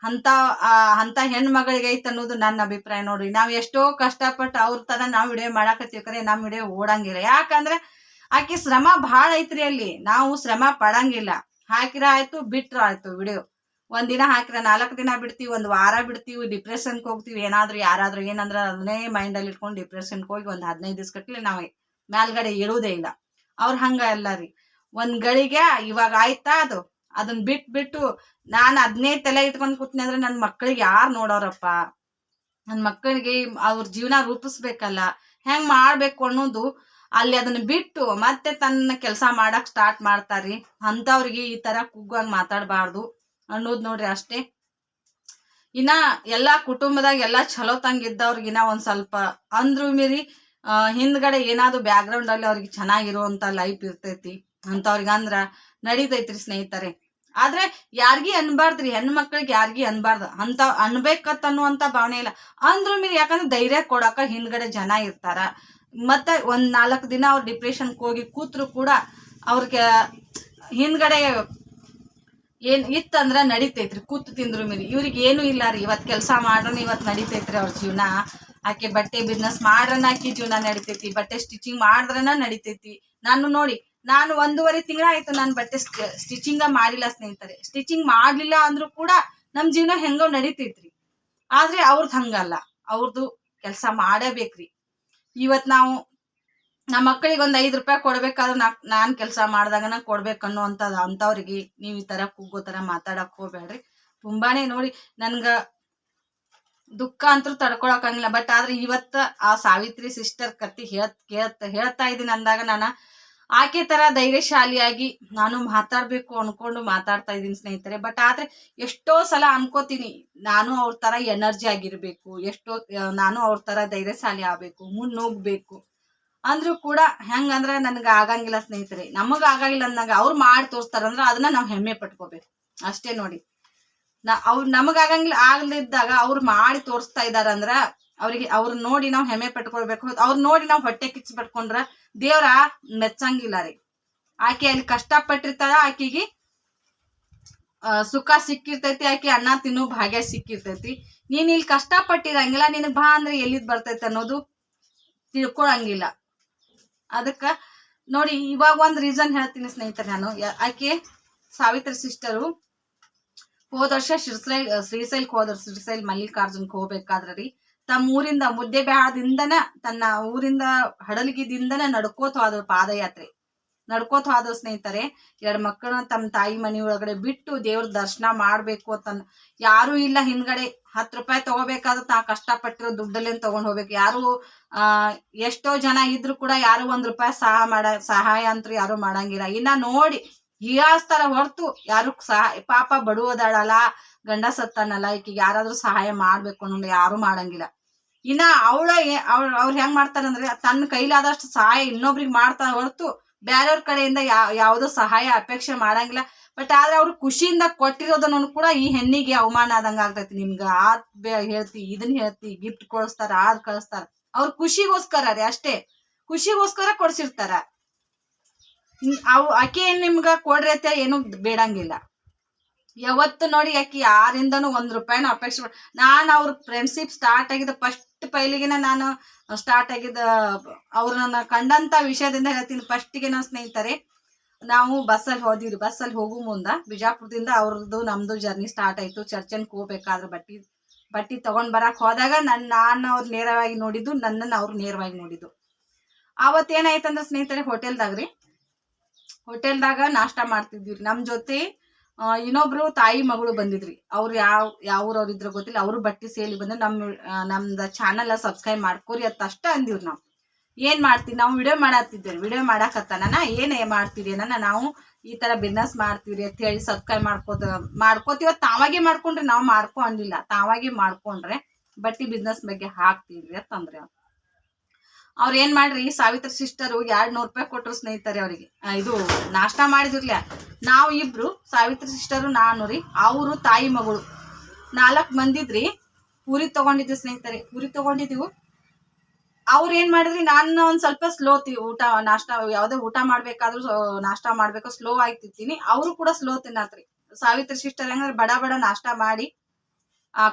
ಅಂತ ಹೆಣ್ಮಗಳಿಗೆ ಐತೆ ಅನ್ನೋದು ನನ್ನ ಅಭಿಪ್ರಾಯ. ನೋಡ್ರಿ, ನಾವ್ ಎಷ್ಟೋ ಕಷ್ಟಪಟ್ಟು ಅವ್ರ ತರ ನಾವ್ ವಿಡಿಯೋ ಮಾಡಾಕತ್ತೀವಿ, ಕರೆ ನಮ್ ವಿಡಿಯೋ ಓಡಂಗಿಲ್ಲ. ಯಾಕಂದ್ರೆ ಆಕಿ ಶ್ರಮ ಭಾಳ ಐತ್ರಿ. ಅಲ್ಲಿ ನಾವು ಶ್ರಮ ಪಡಂಗಿಲ್ಲ. ಹಾಕಿರ ಆಯ್ತು, ಬಿಟ್ರ ಆಯ್ತು. ವಿಡಿಯೋ ಒಂದಿನ ಹಾಕಿರ 4 ದಿನ ಬಿಡ್ತೀವಿ, 1 ವಾರ ಬಿಡ್ತೀವಿ, ಡಿಪ್ರೆಷನ್ಗೆ ಹೋಗ್ತೀವಿ. ಯಾರಾದ್ರೂ ಏನಂದ್ರ ಅದನ್ನೇ ಮೈಂಡ್ ಅಲ್ಲಿ ಇಟ್ಕೊಂಡು ಡಿಪ್ರೆಷನ್ಗೆ ಹೋಗಿ 15 ದಿವ್ಸ ಕಟ್ಲಿ ನಾವ್ ಮೇಲ್ಗಡೆ ಇರುವುದೇ ಇಲ್ಲ. ಅವ್ರ ಹಂಗ ಅಲ್ಲ ರೀ. ಒಂದ್ ಗಳಿಗೆ ಇವಾಗ ಆಯ್ತಾ ಅದನ್ನ ಬಿಟ್ಟು ನಾನು ಅದನ್ನೇ ತಲೆ ಇಟ್ಕೊಂಡ್ ಕೂತ್ನಿ ಅಂದ್ರೆ ನನ್ ಮಕ್ಕಳಿಗೆ ಯಾರು ನೋಡೋರಪ್ಪ? ನನ್ ಮಕ್ಕಳಿಗೆ ಅವ್ರ ಜೀವನ ರೂಪಿಸ್ಬೇಕಲ್ಲ, ಹೆಂಗ್ ಮಾಡ್ಬೇಕು ಅನ್ನೋದು. ಅಲ್ಲಿ ಅದನ್ನ ಬಿಟ್ಟು ಮತ್ತೆ ತನ್ನ ಕೆಲಸ ಮಾಡಕ್ ಸ್ಟಾರ್ಟ್ ಮಾಡ್ತಾರ್ರಿ. ಅಂತವ್ರಿಗೆ ಈ ತರ ಕುಗ್ಗಂಗ್ ಮಾತಾಡಬಾರ್ದು ಅನ್ನೋದು ನೋಡ್ರಿ ಅಷ್ಟೇ. ಇನ್ನ ಎಲ್ಲಾ ಕುಟುಂಬದಾಗ ಎಲ್ಲಾ ಚಲೋ ತಂಗಿದ್ದವ್ರಿಗಿನ್ನ ಒಂದ್ ಸ್ವಲ್ಪ ಅಂದ್ರು ಮೀರಿ ಹಿಂದ್ಗಡೆ ಏನಾದ್ರು ಬ್ಯಾಕ್ ಗ್ರೌಂಡ್ ಅಲ್ಲಿ ಅವ್ರಿಗೆ ಚೆನ್ನಾಗಿರುವಂತ ಲೈಫ್ ಇರ್ತೈತಿ ಅಂತವ್ರಿಗೆ ಅಂದ್ರ ನಡೀತೈತ್ರಿ ಸ್ನೇಹಿತರೆ. ಆದ್ರೆ ಯಾರಿಗಿ ಅನ್ಬಾರ್ದ್ರಿ, ಹೆಣ್ಮಕ್ಳಿಗೆ ಯಾರಿಗಿ ಅನ್ಬಾರ್ದು ಅಂತ ಅನ್ಬೇಕತ್ ಅನ್ನುವಂತ ಭಾವನೆ ಇಲ್ಲ. ಅಂದ್ರು ಮೀರಿ ಯಾಕಂದ್ರೆ ಧೈರ್ಯ ಕೊಡಾಕ ಹಿಂದ್ಗಡೆ ಜನ ಇರ್ತಾರ. ಮತ್ತೆ ಒಂದ್ 4 ದಿನ ಅವ್ರ ಡಿಪ್ರೆಷನ್ಗೆ ಹೋಗಿ ಕೂತ್ರು ಕೂಡ ಅವ್ರಿಗೆ ಹಿಂದ್ಗಡೆ ಏನ್ ಇತ್ತಂದ್ರ ನಡಿತೈತ್ರಿ. ಕೂತ್ ತಿಂದ್ರು ಮೀರಿ ಇವ್ರಿಗೆ ಏನು ಇಲ್ಲ ರೀ. ಇವತ್ ಕೆಲಸ ಮಾಡ್ರನ ಇವತ್ ನಡಿತೈತ್ರಿ ಅವ್ರ ಜೀವನ. ಆಕೆ ಬಟ್ಟೆ ಬಿಸ್ನೆಸ್ ಮಾಡ್ರನ ಆಕಿ ಜೀವನ ನಡಿತೈತಿ, ಬಟ್ಟೆ ಸ್ಟಿಚಿಂಗ್ ಮಾಡಿದ್ರನ ನಡಿತೈತಿ. ನಾನು 1.5 ತಿಂಗಳ ಆಯ್ತು ನಾನು ಬಟ್ಟೆ ಸ್ಟಿಚಿಂಗ ಮಾಡಿಲ್ಲ ಸ್ನೇಹಿತರೆ. ಸ್ಟಿಚಿಂಗ್ ಮಾಡ್ಲಿಲ್ಲ ಅಂದ್ರೂ ಕೂಡ ನಮ್ ಜೀವನ ಹೆಂಗೋ ನಡಿತೈತ್ರಿ. ಆದ್ರೆ ಅವ್ರದ್ ಹಂಗಲ್ಲ, ಅವ್ರದ್ದು ಕೆಲಸ ಮಾಡೇಬೇಕ್ರಿ. ಇವತ್ ನಾವು ನಮ್ಮ ಮಕ್ಕಳಿಗೆ ಒಂದ್ 5 ರೂಪಾಯಿ ಕೊಡ್ಬೇಕಾದ್ರೆ ನಾನ್ ಕೆಲಸ ಮಾಡ್ದಾಗನ ಕೊಡ್ಬೇಕನ್ನೋ ಅಂತವ್ರಿಗೆ ನೀವ್ ಈ ತರ ಕುಗ್ಗೋ ತರ ಮಾತಾಡಕ್ ಹೋಗ್ಬೇಡ್ರಿ. ತುಂಬಾನೇ ನೋಡಿ ನನ್ಗ ದುಃಖ ಅಂತೂ ತಡ್ಕೊಳಕಂಗಿಲ್ಲ. ಬಟ್ ಆದ್ರೆ ಇವತ್ತ ಆ ಸಾವಿತ್ರಿ ಸಿಸ್ಟರ್ ಕತ್ತಿ ಹೇಳ್ತಾ ಇದೀನಿ ಅಂದಾಗ ನಾನು ಆಕೆ ತರ ಧೈರ್ಯಶಾಲಿಯಾಗಿ ನಾನು ಮಾತಾಡ್ಬೇಕು ಅನ್ಕೊಂಡು ಮಾತಾಡ್ತಾ ಇದೀನಿ ಸ್ನೇಹಿತರೆ. ಬಟ್ ಆದ್ರೆ ಎಷ್ಟೋ ಸಲ ಅನ್ಕೋತೀನಿ ನಾನು ಅವ್ರ ತರ ಎನರ್ಜಿ ಆಗಿರ್ಬೇಕು, ನಾನು ಅವ್ರ ತರ ಧೈರ್ಯಶಾಲಿ ಆಗ್ಬೇಕು, ಮುನ್ನೋಗ್ಬೇಕು ಅಂದ್ರೂ ಕೂಡ ಹೆಂಗಂದ್ರೆ ನನ್ಗ ಆಗಂಗಿಲ್ಲ ಸ್ನೇಹಿತರೆ. ನಮಗ ಆಗಂಗಿಲ್ಲ ಅಂದಾಗ ಅವ್ರು ಮಾಡಿ ತೋರಿಸ್ತಾರಂದ್ರ ಅದನ್ನ ನಾವ್ ಹೆಮ್ಮೆ ಪಟ್ಕೋಬೇಕು ಅಷ್ಟೇ. ನೋಡಿ, ನಮಗ ಆಗ್ಲಿದ್ದಾಗ ಅವ್ರು ಮಾಡಿ ತೋರಿಸ್ತಾ ಇದಾರಂದ್ರ ಅವ್ರನ್ನ ನೋಡಿ ನಾವ್ ಹೆಮ್ಮೆ ಪಟ್ಕೊಳ್ಬೇಕು. ಅವ್ರ ನೋಡಿ ನಾವ್ ಹೊಟ್ಟೆ ಕಿಚ್ಚು ಪಟ್ಕೊಂಡ್ರ ದೇವ್ರ ಮೆಚ್ಚಂಗಿಲ್ಲ ರೀ. ಆಕೆ ಅಲ್ಲಿ ಕಷ್ಟ ಪಟ್ಟಿರ್ತಾಳ, ಆಕೆಗೆ ಸುಖ ಸಿಕ್ಕಿರ್ತೈತಿ, ಆಕೆ ಅನ್ನ ತಿನ್ನೋ ಭಾಗ್ಯ ಸಿಕ್ಕಿರ್ತೈತಿ. ನೀನ್ ಇಲ್ಲಿ ಕಷ್ಟ ಪಟ್ಟಿರಂಗಿಲ್ಲ, ನಿನಗ್ ಬಾ ಅಂದ್ರೆ ಎಲ್ಲಿದ್ ಬರ್ತೈತಿ ಅನ್ನೋದು ತಿಳ್ಕೊಳಂಗಿಲ್ಲ. ಅದಕ್ಕೆ ನೋಡಿ ಇವಾಗ ಒಂದು ರೀಸನ್ ಹೇಳ್ತೀನಿ ಸ್ನೇಹಿತರೆ. ನಾನು ಆಕೆ ಸಾವಿತ್ರಿ ಸಿಸ್ಟರು ಹೋದ ವರ್ಷ ಶ್ರೀಶೈಲಕ್ಕೆ ಹೋದ್ರು. ಶ್ರೀಶೈಲ್ ಮಲ್ಲಿಕಾರ್ಜುನ್ಗೆ ಹೋಗ್ಬೇಕಾದ್ರೆ ರೀ ತಮ್ಮ ಊರಿಂದ ಮುದ್ದೇಬಿಹಾಳದಿಂದನ ತನ್ನ ಊರಿಂದ ಹಡಲಗಿದಿಂದನೇ ನಡ್ಕೋತ ಹೋದ್ರು. ಪಾದಯಾತ್ರೆ ನಡ್ಕೋತ ಹೋದ್ರು ಸ್ನೇಹಿತರೆ. 2 ಮಕ್ಕಳನ್ನ ತಮ್ಮ ತಾಯಿ ಮನೆ ಒಳಗಡೆ ಬಿಟ್ಟು ದೇವ್ರ ದರ್ಶನ ಮಾಡ್ಬೇಕು ಅಂತ. ಯಾರು ಇಲ್ಲ ಹಿಂದ್ಗಡೆ. 10 ರೂಪಾಯಿ ತಗೋಬೇಕಾದ್ರೆ ತಾ ಕಷ್ಟಪಟ್ಟಿರೋ ದುಡ್ಡಲ್ಲೇನ್ ತಗೊಂಡ್ ಹೋಗ್ಬೇಕು. ಯಾರು ಎಷ್ಟೋ ಜನ ಇದ್ರು ಕೂಡ ಯಾರು 1 ರೂಪಾಯಿ ಸಹಾಯ ಅಂತೂ ಯಾರು ಮಾಡಂಗಿಲ್ಲ. ಇನ್ನ ನೋಡಿ ಹೀಯಾಸ್ತಾರ ಹೊರ್ತು ಯಾರು ಸಹಾಯ, ಪಾಪ ಬಡವದಾಳಲ್ಲ, ಗಂಡ ಸತ್ತಾನಲ್ಲ, ಈಕಿಗೆ ಯಾರಾದ್ರೂ ಸಹಾಯ ಮಾಡ್ಬೇಕು ಅನ್ನೋ ಯಾರು ಮಾಡಂಗಿಲ್ಲ. ಇನ್ನ ಅವ್ರು ಹೆಂಗ್ ಮಾಡ್ತಾರಂದ್ರೆ ತನ್ನ ಕೈಲಾದಷ್ಟು ಸಹಾಯ ಇನ್ನೊಬ್ರಿಗೆ ಮಾಡ್ತಾರ ಹೊರತು ಬೇರೆಯವ್ರ ಕಡೆಯಿಂದ ಯಾವ್ದೋ ಸಹಾಯ ಅಪೇಕ್ಷೆ ಮಾಡಂಗಿಲ್ಲ. ಬಟ್ ಆದ್ರೆ ಅವ್ರು ಖುಷಿಯಿಂದ ಕೊಟ್ಟಿರೋದನ್ನು ಕೂಡ ಈ ಹೆಣ್ಣಿಗೆ ಅವಮಾನ ಆದಂಗ ಆಗ್ತೈತಿ. ನಿಮ್ಗೆ ಹೇಳ್ತಿ, ಇದನ್ನ ಹೇಳ್ತಿ, ಗಿಫ್ಟ್ ಕೊಡಿಸ್ತಾರ, ಅದ್ ಕಳಿಸ್ತಾರ. ಅವ್ರ ಖುಷಿಗೋಸ್ಕರ ರೀ, ಅಷ್ಟೇ ಖುಷಿಗೋಸ್ಕರ ಕೊಡ್ಸಿರ್ತಾರ. ಆಕೆ ನಿಮ್ಗ ಕೊಡ್ರಿ ಅಂತ ಏನು ಬೇಡಂಗಿಲ್ಲ. ಯಾವತ್ತು ನೋಡಿ ಆಕಿ ಯಾರಿಂದನೂ 1 ರೂಪಾಯಿನ ಅಪೇಕ್ಷೆ ನಾನು ಅವ್ರ ಫ್ರೆಂಡ್ಶಿಪ್ ಸ್ಟಾರ್ಟ್ ಆಗಿದ್ದ ಫಸ್ಟ್ ಪೈಲಿಗೆನ ನಾನು ಸ್ಟಾರ್ಟ್ ಆಗಿದ್ದ ಅವ್ರನ್ನ ಕಂಡಂತ ವಿಷಯದಿಂದ ಹೇಳ್ತೀನಿ. ಫಸ್ಟಿಗೆ ನಾವು ಸ್ನೇಹಿತರೆ ನಾವು ಬಸ್ಸಲ್ಲಿ ಹೋದಿವ್ರಿ. ಬಸ್ಸಲ್ಲಿ ಹೋಗೋ ಮುಂದ ಬಿಜಾಪುರದಿಂದ ಅವ್ರದ್ದು ನಮ್ದು ಜರ್ನಿ ಸ್ಟಾರ್ಟ್ ಆಯ್ತು. ಚರ್ಚನ್ಗೆ ಹೋಗ್ಬೇಕಾದ್ರೆ ಬಟ್ಟಿ ತಗೊಂಡ್ ಬರಕ್ ಹೋದಾಗ ನಾನು ಅವ್ರು ನೇರವಾಗಿ ನೋಡಿದ್ದು, ನನ್ನನ್ನು ಅವ್ರು ನೇರವಾಗಿ ನೋಡಿದ್ದು. ಅವತ್ತೇನಾಯ್ತಂದ್ರೆ ಸ್ನೇಹಿತರೆ ಹೋಟೆಲ್ದಾಗ ನಾಷ್ಟ ಮಾಡ್ತಿದ್ವಿ. ನಮ್ ಜೊತೆ ಇನ್ನೊಬ್ರು ತಾಯಿ ಮಗಳು ಬಂದಿದ್ರಿ. ಅವ್ರು ಯಾವ ಊರವ್ರು ಇದ್ರ ಗೊತ್ತಿಲ್ಲ. ಅವರು ಬಟ್ಟೆ ಸೇಲಿ ಬಂದ್ರೆ ನಮ್ದ ಚಾನಲ್ ಸಬ್ಸ್ಕ್ರೈಬ್ ಮಾಡ್ಕೋರಿ ಅಂತ ಅಷ್ಟ ಅಂದಿವ್ರಿ. ನಾವು ಏನ್ ಮಾಡ್ತೀವಿ, ನಾವು ವಿಡಿಯೋ ಮಾಡತ್ತಿದ್ದೇವೆ. ವಿಡಿಯೋ ಮಾಡಾಕತ್ತಾನ ಏನೇ ಮಾಡ್ತೀರಿ ನಾವು ಈ ತರ ಬಿಸ್ನೆಸ್ ಮಾಡ್ತೀವಿ ಅಂತ ಹೇಳಿ ಸಬ್ಸ್ಕ್ರೈಬ್ ಮಾಡ್ಕೋತೀವ. ತಾವಾಗೆ ಮಾಡ್ಕೊಂಡ್ರೆ ನಾವು ಮಾಡ್ಕೊಂಡಿಲ್ಲ, ತಾವಾಗೆ ಮಾಡ್ಕೊಂಡ್ರೆ ಬಟ್ಟಿ ಬಿಸ್ನೆಸ್ ಬಗ್ಗೆ ಹಾಕ್ತೀವಿ ಅಂತಂದ್ರೆ ಅವ್ರು ಏನ್ ಮಾಡ್ರಿ, ಸಾವಿತ್ರಿ ಸಿಸ್ಟರು 200 ರೂಪಾಯಿ ಕೊಟ್ರು ಸ್ನೇಹಿತರೆ ಅವ್ರಿಗೆ. ಇದು ನಾಷ್ಟ ಮಾಡಿದಿರ್ಲ. ನಾವು ಇಬ್ರು ಸಾವಿತ್ರಿ ಸಿಸ್ಟರು ನಾನು ರೀ, ಅವರು ತಾಯಿ ಮಗಳು 4 ಮಂದಿದ್ರಿ. ಪೂರಿ ತಗೊಂಡಿದ್ವಿ ಸ್ನೇಹಿತರೆ, ಪೂರಿ ತಗೊಂಡಿದ್ದೀವಿ. ಅವ್ರು ಏನ್ ಮಾಡಿದ್ರಿ, ನಾನು ಒಂದ್ ಸ್ವಲ್ಪ ಸ್ಲೋ ಊಟ ನಾಷ್ಟ ಯಾವ್ದೇ ಊಟ ಮಾಡ್ಬೇಕಾದ್ರೂ ನಾಷ್ಟ ಮಾಡ್ಬೇಕು ಸ್ಲೋ ಆಗಿ ತಿಂತೀನಿ. ಅವರು ಕೂಡ ಸ್ಲೋ ತಿನ್ನತ್ರಿ. ಸಾವಿತ್ರಿ ಸಿಸ್ಟರ್ ಹೆಂಗಂದ್ರೆ ಬಡ ನಾಷ್ಟ ಮಾಡಿ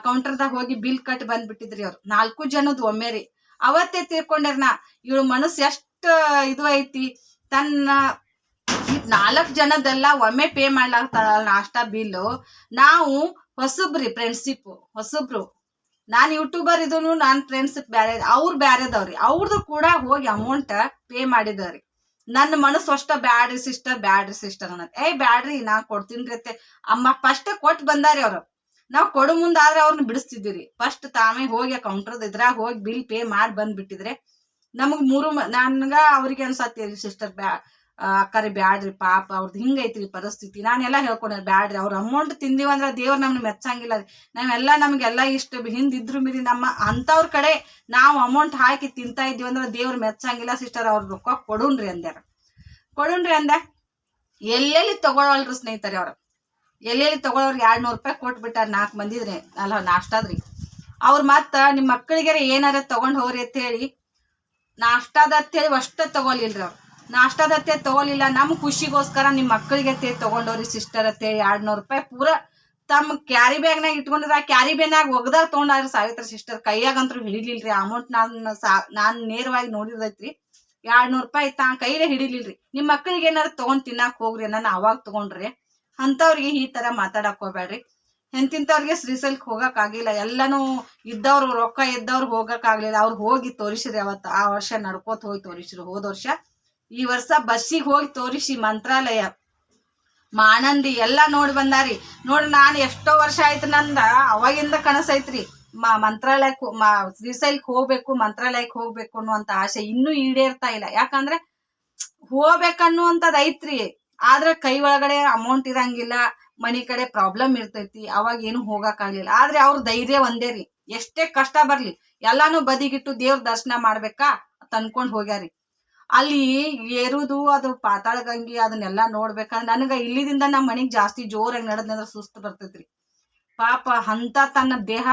ಕೌಂಟರ್ದಾಗ ಹೋಗಿ ಬಿಲ್ ಕಟ್ ಬಂದ್ಬಿಟ್ಟಿದ್ರಿ. ಅವ್ರು 4 ಜನದ ಒಮ್ಮೆ ರೀ. ಅವತ್ತೇ ತಿಳ್ಕೊಂಡ್ಯಾರ ಇವಳು ಮನಸ್ಸು ಎಷ್ಟು ಇದು ಐತಿ, ತನ್ನ 4 ಜನದೆಲ್ಲ ಒಮ್ಮೆ ಪೇ ಮಾಡ್ಲಾಗ್ತಾರ ನಾಷ್ಟ ಬಿಲ್ಲು. ನಾವು ಹೊಸಬ್ರಿ, ಫ್ರೆಂಡ್ಶಿಪ್ ಹೊಸಬ್ರು. ನಾನು ಯೂಟ್ಯೂಬರ್ ಇದನು, ನಾನು ಫ್ರೆಂಡ್ಶಿಪ್ ಬ್ಯಾರೆ, ಅವ್ರು ಬ್ಯಾರೆದವ್ರಿ. ಅವ್ರದ್ದು ಕೂಡ ಹೋಗಿ ಅಮೌಂಟ್ ಪೇ ಮಾಡಿದವ್ರಿ. ನನ್ನ ಮನಸ್ಸು ಅಷ್ಟ ಬ್ಯಾಡ್ರಿ ಸಿಸ್ಟರ್ ಅನ್ನೋದು. ಬ್ಯಾಡ್ರಿ ನಾ ಕೊಡ್ತೀನಿ ಅಂತ ಅಮ್ಮ ಫಸ್ಟ್ ಕೊಟ್ಟು ಬಂದಾರಿ ಅವ್ರು. ನಾವು ಕೊಡು ಮುಂದಾದ್ರೆ ಅವ್ರನ್ನ ಬಿಡಿಸ್ತಿದ್ದೀರಿ. ಫಸ್ಟ್ ತಾವೇ ಹೋಗಿ ಕೌಂಟರ್ದ ಇದ್ರಾಗ ಹೋಗಿ ಬಿಲ್ ಪೇ ಮಾಡಿ ಬಂದ್ಬಿಟ್ಟಿದ್ರೆ ನಮಗ್ ನನ್ಗ ಅವ್ರಿಗೆ ಅನ್ಸತ್ತೀರಿ ಸಿಸ್ಟರ್ ಅಕ್ಕರಿ ಬ್ಯಾಡ್ರಿ, ಪಾಪ ಅವ್ರದ್ದು ಹಿಂಗೈತ್ರಿ ಪರಿಸ್ಥಿತಿ. ನಾನೆಲ್ಲ ಹೇಳ್ಕೊಂಡ್ರಿ ಬ್ಯಾಡ್ರಿ, ಅವ್ರ ಅಮೌಂಟ್ ತಿಂದಿವಂದ್ರ ದೇವ್ರ ನಮ್ನ ಮೆಚ್ಚಂಗಿಲ್ಲ ರೀ. ನಮ್ಗೆಲ್ಲ ಇಷ್ಟು ಹಿಂದಿದ್ರು ಮೀರಿ ನಮ್ಮ ಅಂತವ್ರ ಕಡೆ ನಾವು ಅಮೌಂಟ್ ಹಾಕಿ ತಿಂತಾ ಇದೀವಿ ಅಂದ್ರೆ ದೇವ್ರ ಮೆಚ್ಚಂಗಿಲ್ಲ ಸಿಸ್ಟರ್, ಅವ್ರ ರೊಕ್ಕ ಕೊಡುನ್ರಿ ಅಂದ. ಎಲ್ಲೆಲ್ಲಿ ತಗೊಳಲ್ರಿ ಸ್ನೇಹಿತರೆ. ಅವ್ರು ಎಲ್ಲೆಲ್ಲಿ ತಗೊಳೋರ್ಗೆ 200 ರೂಪಾಯಿ ಕೊಟ್ಬಿಟ್ಟಾರ. 4 ಮಂದಿದ್ರಿ ಅಲ್ಲ ನಾಷ್ಟಾದ್ರಿ. ಅವ್ರು ಮತ್ತ ನಿಮ್ಮ ಮಕ್ಕಳಿಗೆ ಏನಾರ ತಗೊಂಡ್ ಹೋಗ್ರಿ ಅಂತ ಹೇಳಿ ನಾಷ್ಟಾದ ಅಂತೇಳಿ ಅಷ್ಟ ತಗೊಲಿಲ್ರಿ. ಅವ್ರು ನಾಷ್ಟಾದ ಅಂತೇಳಿ ತಗೊಲಿಲ್ಲ. ನಮ್ ಖುಷಿಗೋಸ್ಕರ ನಿಮ್ಮ ಮಕ್ಕಳಿಗೆ ತಗೊಂಡವ್ರಿ ಸಿಸ್ಟರ್ ಅಂತೇಳಿ 200 ರೂಪಾಯಿ ಪೂರ ತಮ್ಮ ಕ್ಯಾರಿ ಬ್ಯಾಗ್ನಾಗ ಇಟ್ಕೊಂಡಿದ್ರ. ಆ ಕ್ಯಾರಿ ಬ್ಯಾಗ್ನಾಗ ಒಗದಾಗ ತಗೊಂಡಾರಿ ಸಾವಿತ್ರಿ ಸಿಸ್ಟರ್. ಕೈಯಾಗಂತೂ ಹಿಡಿಲಿಲ್ರಿ. ಅಮೌಂಟ್ ನಾನ್ ನೇರವಾಗಿ ನೋಡಿದೈತ್ರಿ. 200 ರೂಪಾಯಿ ಕೈಲೇ ಹಿಡಿಲಿಲ್ರಿ. ನಿಮ್ಮ ಮಕ್ಕಳಿಗೆ ಏನಾರ ತಗೊಂಡ್ ತಿನ್ನಾಕ್ ಹೋಗ್ರಿ ನಾನು ಅವಾಗ ತಗೊಂಡ್ರಿ. ಅಂತವ್ರಿಗೆ ಈ ತರ ಮಾತಾಡಕ್ ಹೋಗ್ಬೇಡ್ರಿ. ಎಂತಿಂತವ್ರಿಗೆ ಶ್ರೀಶೈಲಕ್ಕೆ ಹೋಗಕ್ ಆಗಿಲ್ಲ. ಎಲ್ಲಾನು ಇದ್ದವ್ರು ರೊಕ್ಕ ಇದ್ದವ್ರು ಹೋಗಕ್ ಆಗ್ಲಿಲ್ಲ. ಅವ್ರು ಹೋಗಿ ತೋರಿಸ್ರಿ. ಅವತ್ತು ಆ ವರ್ಷ ನಡ್ಕೋತ ಹೋಗಿ ತೋರಿಸ್ರಿ. ಹೋದ ವರ್ಷ. ಈ ವರ್ಷ ಬಸ್ಸಿಗೆ ಹೋಗಿ ತೋರಿಸಿ ಮಂತ್ರಾಲಯ ಮಾನಂದಿ ಎಲ್ಲಾ ನೋಡಿ ಬಂದಾರಿ. ನೋಡ್ರಿ ನಾನು ಎಷ್ಟೋ ವರ್ಷ ಆಯ್ತು ನಂದ ಅವಾಗಿಂದ ಕನಸೈತ್ರಿ ಮಂತ್ರಾಲಯಕ್ಕೆ ಶ್ರೀಶೈಲಕ್ಕೆ ಹೋಗ್ಬೇಕು, ಮಂತ್ರಾಲಯಕ್ಕೆ ಹೋಗ್ಬೇಕು ಅನ್ನುವಂತ ಆಸೆ ಇನ್ನೂ ಈಡೇರ್ತಾ ಇಲ್ಲ. ಯಾಕಂದ್ರೆ ಹೋಗ್ಬೇಕನ್ನುವಂಥದ್ದು ಐತ್ರಿ. ಆದ್ರೆ ಕೈ ಒಳಗಡೆ ಅಮೌಂಟ್ ಇರಂಗಿಲ್ಲ, ಮನಿ ಕಡೆ ಪ್ರಾಬ್ಲಮ್ ಇರ್ತೈತಿ. ಅವಾಗ ಏನು ಹೋಗಕ್ ಆಗ್ಲಿಲ್ಲ. ಆದ್ರೆ ಅವ್ರ ಧೈರ್ಯ ಒಂದೇ ರೀ. ಎಷ್ಟೇ ಕಷ್ಟ ಬರ್ಲಿ ಎಲ್ಲಾನು ಬದಿಗಿಟ್ಟು ದೇವ್ರ ದರ್ಶನ ಮಾಡ್ಬೇಕಾ ತಂದ್ಕೊಂಡ್ ಹೋಗ್ಯಾರಿ. ಅಲ್ಲಿ ಏರುದು ಅದು ಪಾತಾಳ ಗಂಗಿ ಅದನ್ನೆಲ್ಲಾ ನೋಡ್ಬೇಕಂದ್ರೆ ನನಗ ಇಲ್ಲಿದಿಂದ ನಮ್ಮ ಮನಿಗ್ ಜಾಸ್ತಿ ಜೋರಾಗಿ ನಡೆದ್ನಂದ್ರ ಸುಸ್ತು ಬರ್ತೈತ್ರಿ. ಪಾಪ ಅಂತ ತನ್ನ ದೇಹ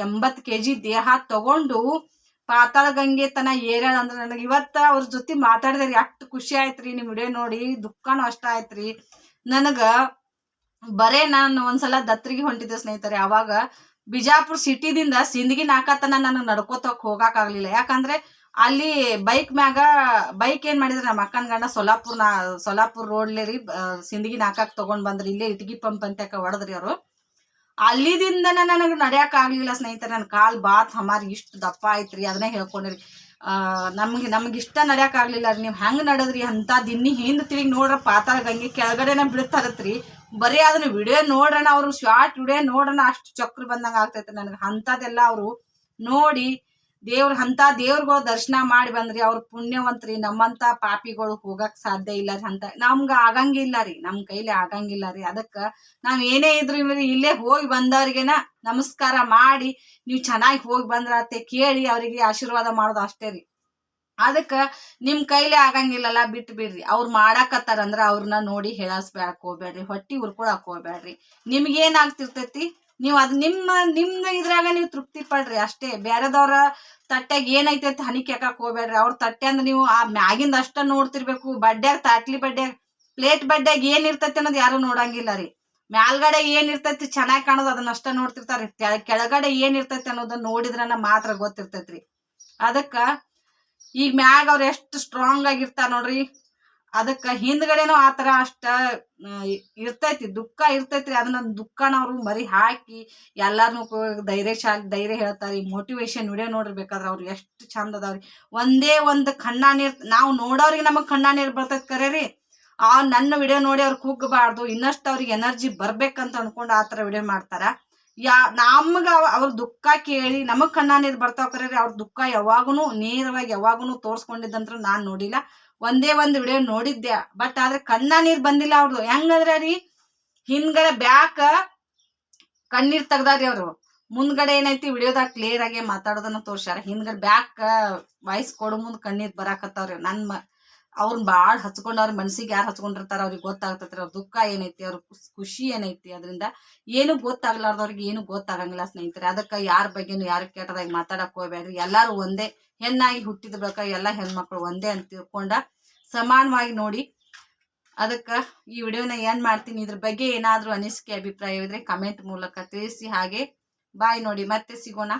80 kg ದೇಹ ತಗೊಂಡು ಪಾತಾಳ ಗಂಗೆ ತನ ಏರ್ಯಾಳ ಅಂದ್ರೆ ನನಗೆ ಇವತ್ತ ಅವ್ರ ಜೊತೆ ಮಾತಾಡಿದ್ರಿ ಅಷ್ಟು ಖುಷಿ ಆಯ್ತ್ರಿ. ನಿಮ್ ವಿಡಿಯೋ ನೋಡಿ ದುಃಖನೂ ಅಷ್ಟ ಆಯ್ತ್ರಿ ನನಗ. ನಾನು ಒಂದ್ಸಲ ದತ್ರಿಗೆ ಹೊಂಟಿದ್ದೆ ಸ್ನೇಹಿತರೆ. ಅವಾಗ ಬಿಜಾಪುರ ಸಿಟಿದಿಂದ ಸಿಂದಗಿ ನಾಕತನ ನನಗೆ ನಡ್ಕೋತಕ್ ಹೋಗಕ್ ಆಗ್ಲಿಲ್ಲ. ಯಾಕಂದ್ರೆ ಅಲ್ಲಿ ಬೈಕ್ ಏನ್ ಮಾಡಿದ್ರೆ ನಮ್ಮ ಅಕ್ಕನ ಗಂಡ ಸೊಲಾಪುರ್ ರೋಡ್ಲೆ ರೀ ಸಿಂದಗಿ ನಾಕಾಕ್ ತಗೊಂಡ್ ಬಂದ್ರಿ. ಇಲ್ಲೇ ಇಟಗಿ ಪಂಪ್ ಅಂತ ಹೊಡದ್ರಿ ಅವರು. ಅಲ್ಲಿದಿಂದನ ನನಗೆ ನಡ್ಯಾಕ್ ಆಗ್ಲಿಲ್ಲ ಸ್ನೇಹಿತರೆ. ನನ್ನ ಕಾಲ್ ಬಾತ್ ಹಮಾರಿ ಇಷ್ಟು ದಪ್ಪ ಆಯ್ತ್ರಿ. ಅದನ್ನೇ ಹೇಳ್ಕೊಂಡ್ರಿ. ನಮ್ಗೆ ಇಷ್ಟ ನಡ್ಯಾಕ್ ಆಗ್ಲಿಲ್ಲ ರೀ. ನೀವು ಹೆಂಗ್ ನಡದ್ರಿ ಅಂತ ದಿನ್ನಿ ಹಿಂದ್ ತಿರುಗಿ ನೋಡ್ರ ಪಾತಾಳ ಗಂಗೆ ಕೆಳಗಡೆನ ಬೀಳ್ತಾರತ್ರಿ. ಬರೀ ಅದನ್ನ ವಿಡಿಯೋ ನೋಡ್ರಣ, ಅವ್ರು ಶಾರ್ಟ್ ವಿಡಿಯೋ ನೋಡ್ರಣ ಅಷ್ಟು ಚಕ್ರ ಬಂದಂಗ ಆಗ್ತೈತೆ ನನಗೆ. ಅಂತದೆಲ್ಲ ಅವರು ನೋಡಿ ದೇವ್ರುಗಳು ದರ್ಶನ ಮಾಡಿ ಬಂದ್ರಿ. ಅವ್ರ ಪುಣ್ಯವಂತ್ರಿ. ನಮ್ಮಂತ ಪಾಪಿಗಳು ಹೋಗಕ್ ಸಾಧ್ಯ ಇಲ್ಲ ರೀ. ಅಂತ ನಮ್ಗ ಆಗಂಗಿಲ್ಲ ರೀ, ನಮ್ ಕೈಲಿ ಆಗಂಗಿಲ್ಲ ರೀ. ಅದಕ್ಕ ನಾವ್ ಏನೇ ಇದ್ರು ಇಲ್ಲೇ ಹೋಗಿ ಬಂದವ್ರಿಗೆನ ನಮಸ್ಕಾರ ಮಾಡಿ ನೀವ್ ಚೆನ್ನಾಗಿ ಹೋಗಿ ಬಂದ್ರತೆ ಕೇಳಿ ಅವ್ರಿಗೆ ಆಶೀರ್ವಾದ ಮಾಡೋದು ಅಷ್ಟೇ ರೀ. ಅದಕ್ಕ ನಿಮ್ ಕೈಲಿ ಆಗಂಗಿಲ್ಲಲ್ಲ ಬಿಟ್ಟು ಬಿಡ್ರಿ. ಅವ್ರು ಮಾಡಾಕತ್ತಾರಂದ್ರ ಅವ್ರನ್ನ ನೋಡಿ ಹೇಳಸ್ಬೇಕ್ ಹೋಗ್ಬೇಡ್ರಿ, ಹೊಟ್ಟಿ ಉರ್ಕೊಳಕ್ ಹೋಗ್ಬೇಡ್ರಿ. ನಿಮ್ಗೇನ್ ಆಗ್ತಿರ್ತೈತಿ ನೀವು ಅದು ನಿಮ್ಮ ಇದ್ರಾಗ ನೀವು ತೃಪ್ತಿ ಪಡ್ರಿ ಅಷ್ಟೇ. ಬೇರೆದವ್ರ ತಟ್ಟೆಗೆ ಏನೈತೆ ಅಂತ ಹನಿ ಕೆಕ್ಕಕ್ ಹೋಗ್ಬೇಡ್ರಿ. ಅವ್ರ ತಟ್ಟೆ ಅಂದ್ರೆ ನೀವು ಆ ಮ್ಯಾಗಿಂದ ಅಷ್ಟ ನೋಡ್ತಿರ್ಬೇಕು. ಬಡ್ಡ್ಯಾಗ ತಾಟ್ಲಿ ಬಡ್ಡ್ಯಾಗ ಪ್ಲೇಟ್ ಬಡ್ಡ್ಯಾಗ ಏನ್ ಇರ್ತೈತಿ ಅನ್ನೋದು ಯಾರು ನೋಡಂಗಿಲ್ಲ ರೀ. ಮ್ಯಾಲ್ಗಡೆ ಏನ್ ಇರ್ತೈತಿ ಚೆನ್ನಾಗಿ ಕಾಣೋದು ಅದನ್ನ ಅಷ್ಟ ನೋಡ್ತಿರ್ತಾರಿ. ಕೆಳಗಡೆ ಏನ್ ಇರ್ತೈತಿ ಅನ್ನೋದನ್ನ ನೋಡಿದ್ರನ ಮಾತ್ರ ಗೊತ್ತಿರ್ತೈತ್ರಿ. ಅದಕ್ಕ ಈಗ ಮ್ಯಾಗ ಅವ್ರ ಎಷ್ಟು ಸ್ಟ್ರಾಂಗ್ ಆಗಿರ್ತಾರ ನೋಡ್ರಿ. ಅದಕ್ಕ ಹಿಂದ್ಗಡೆನೂ ಆತರ ಅಷ್ಟ ಇರ್ತೈತಿ, ದುಃಖ ಇರ್ತೈತ್ರಿ. ಅದನ್ನ ದುಃಖನ ಅವ್ರು ಮರಿ ಹಾಕಿ ಎಲ್ಲಾರ್ನು ಧೈರ್ಯ ಹೇಳ್ತಾರಿ. ಮೋಟಿವೇಶನ್ ವಿಡಿಯೋ ನೋಡಿರ್ಬೇಕಾದ್ರ ಅವ್ರು ಎಷ್ಟು ಚಂದ ಅದಾವ್ರಿ. ಒಂದೇ ಒಂದು ಕಣ್ಣ ನೀರ್ ನಾವು ನೋಡೋರಿಗೆ ನಮಗ್ ಕಣ್ಣ ನೀರ್ ಬರ್ತೈತಿ ಕರೇರಿ. ನನ್ನ ವಿಡಿಯೋ ನೋಡಿ ಅವ್ರು ಕುಗ್ಗಬಾರ್ದು, ಇನ್ನಷ್ಟು ಅವ್ರಿಗೆ ಎನರ್ಜಿ ಬರ್ಬೇಕಂತ ಅನ್ಕೊಂಡು ಆತರ ವಿಡಿಯೋ ಮಾಡ್ತಾರ. ನಮಗ ಅವ್ರ ದುಃಖ ಕೇಳಿ ನಮಗ್ ಕಣ್ಣ ನೀರ್ ಬರ್ತಾವ ಕರೇರಿ. ಅವ್ರ ದುಃಖ ಯಾವಾಗುನು ನೇರವಾಗಿ ಯಾವಾಗುನು ತೋರ್ಸ್ಕೊಂಡಿದ್ದಂತ್ರ ನಾನ್ ನೋಡಿಲ್ಲ. ಒಂದೇ ಒಂದು ವಿಡಿಯೋ ನೋಡಿದ್ದೆ, ಬಟ್ ಆದ್ರೆ ಕಣ್ಣ ನೀರ್ ಬಂದಿಲ್ಲ ಅವ್ರದ್ದು. ಹೆಂಗಂದ್ರ ರೀ, ಹಿಂದ್ಗಡೆ ಬ್ಯಾಕ್ ಕಣ್ಣೀರ್ ತೆಗ್ದಾರಿ ಅವ್ರು. ಮುಂದ್ಗಡೆ ಏನೈತಿ ವಿಡಿಯೋದಾಗ ಕ್ಲಿಯರ್ ಆಗಿ ಮಾತಾಡೋದನ್ನ ತೋರ್ಸ್ಯಾರ. ಹಿಂದ್ಗಡೆ ಬ್ಯಾಕ್ ವಾಯ್ಸ್ ಕೊಡೋ ಮುಂದ್ ಕಣ್ಣೀರ್ ಬರಾಕತ್ತಾವ್ರಿ. ಅವ್ರನ್ನ ಬಾಳ್ ಹಚ್ಕೊಂಡವ್ರ ಮನ್ಸಿಗೆ ಯಾರು ಹಚ್ಕೊಂಡಿರ್ತಾರ ಅವ್ರಿಗೆ ಗೊತ್ತಾಗ್ತೈತ್ರಿ ಅವ್ರ ದುಃಖ ಏನೈತಿ, ಅವ್ರ ಖುಷಿ ಏನೈತಿ. ಅದರಿಂದ ಏನು ಗೊತ್ತಾಗ್ಲಾರ್ದವ್ರಿಗೆ ಏನು ಗೊತ್ತಾಗಂಗಿಲ್ಲ ಸ್ನೇಹಿತರೆ. ಅದಕ್ಕ ಯಾರ ಬಗ್ಗೆನು ಯಾರು ಕೆಟ್ಟದಾಗಿ ಮಾತಾಡಕ್ ಹೋಗ್ಬೇಡ್ರಿ. ಎಲ್ಲಾರು ಒಂದೇ, ಹೆಣ್ಣಾಗಿ ಹುಟ್ಟಿದ ಬಳಿಕ ಎಲ್ಲಾ ಹೆಣ್ಮಕ್ಳು ಒಂದೇ ಅಂತ ತಿಳ್ಕೊಂಡ ಸಮಾನವಾಗಿ ನೋಡಿ. ಅದಕ್ಕ ಈ ವಿಡಿಯೋನ ಏನ್ ಮಾಡ್ತೀನಿ. ಇದ್ರ ಬಗ್ಗೆ ಏನಾದ್ರೂ ಅನಿಸಿಕೆ ಅಭಿಪ್ರಾಯವಿದ್ರೆ ಕಮೆಂಟ್ ಮೂಲಕ ತಿಳಿಸಿ. ಹಾಗೆ ಬಾಯ್ ನೋಡಿ, ಮತ್ತೆ ಸಿಗೋಣ.